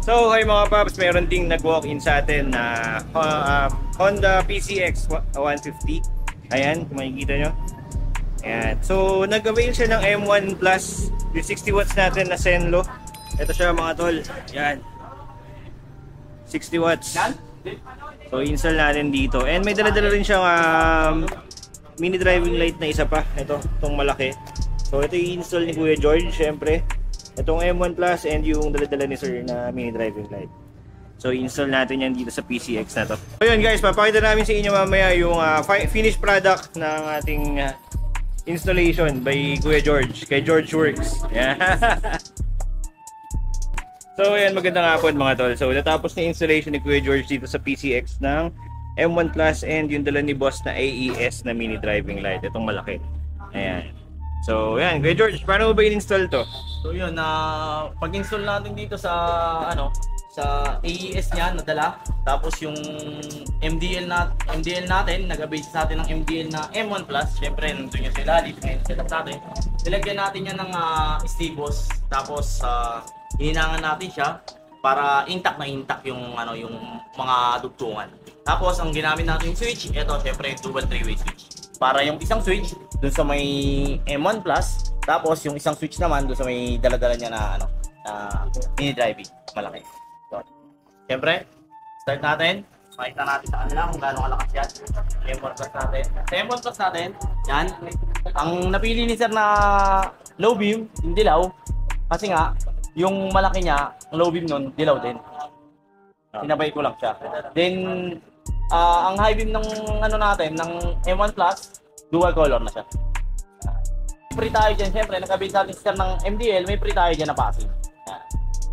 So, hi mga paps, meron ding nag-walk-in sa atin na Honda PCX 150. Ayan, kung makikita nyo. Ayan. So, nag-avail siya ng M1 Plus, yung 60 watts natin na Zenlo. Ito siya mga tol. Ayan. 60 watts. So, install natin dito. And may dala-dala rin siyang mini driving light na isa pa. Ito, itong malaki. So, ito yung install ni Kuya George, syempre. Itong M1 Plus and yung dala-dala ni Sir na mini driving light. So, install natin yan dito sa PCX na to. So, yun guys, papakita namin sa inyo mamaya yung finished product ng ating installation by Kuya George, kay George Works. Yeah. So, ayan, magandang hapon mga tol. So, natapos na installation ni Kuya George dito sa PCX ng M1 Plus and yung dala ni Boss na AES na mini driving light. Itong malaki. Ayan. So, ayan, Kuya George, paano mo ba in-install to? So yun, pag-install natin dito sa sa AES niya nadala, tapos yung MDL natin, nag-base sa atin ng MDL na M1 Plus, syempre nandun yung sa ilalim, setup natin. Nilagyan natin yan ng stibos, tapos hininangan natin siya para intact na intact yung yung mga dugtungan. Tapos ang ginamit natin yung switch, ito syempre dual 3-way switch. Para yung isang switch dun sa may M1 Plus, tapos yung isang switch naman dun sa may dala-dala niya na mini driving malaki. So, syempre, start natin. Makita natin sa kanila kung gaano kalakas yan. M1 Plus natin. Sa M1 Plus natin, yan. Ang napili ni Sir na low beam, yung dilaw, kasi nga, yung malaki niya, ang low beam nun, dilaw din. Sinabay ko lang siya. Then, ang high beam ng natin, ng M1 Plus, dual color na siya. Free tayo dyan, syempre, nagkabit sa atin ng MDL, may free tayo dyan na passing.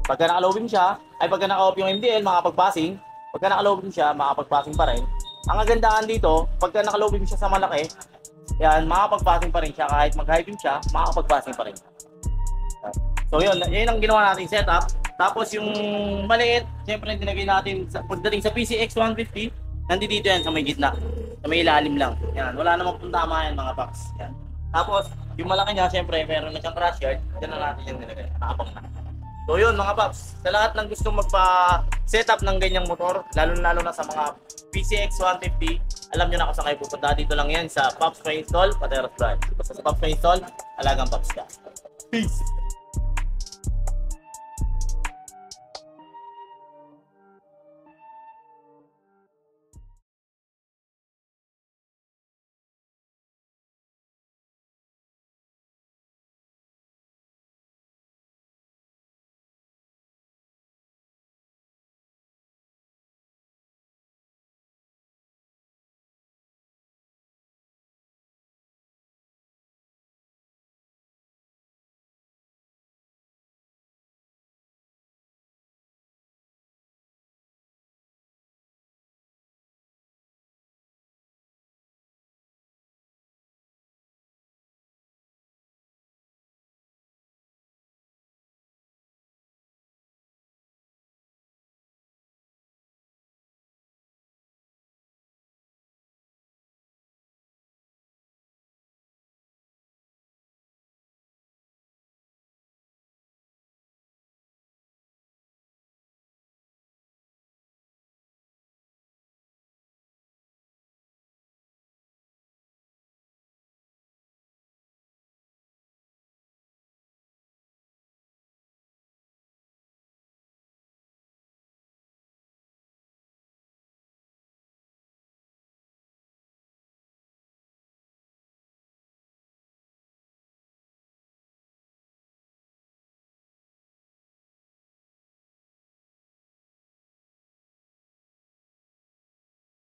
Pagka naka-low beam siya, ay pagka naka-off yung MDL, makapag-passing. Pagka naka-low beam siya, makapag-passing pa rin. Ang kagandahan dito, pagka naka-low beam siya sa malaki, yan, makapag-passing pa rin siya. Kahit mag-high beam siya, makapag-passing pa rin. So yun ang ginawa nating setup. Tapos yung maliit, syempre dinagay natin pagdating sa PCX 150, nandito yan sa may gitna, sa may ilalim lang. Yan, wala namang puntama yan mga packs. Yan. Tapos yung malaki niya, syempre meron na siyang crash guard, dyan na natin yung nilagay, nakapang na. So yun mga paps, sa lahat ng gusto magpa-setup ng ganyang motor, lalo na sa mga PCX 150, alam nyo na kung saan kayo pupunta. Dito lang yan sa Pops Pa Install, Pateros Drive. Basta sa Pops Pa Install, alagang Pops ka. Peace!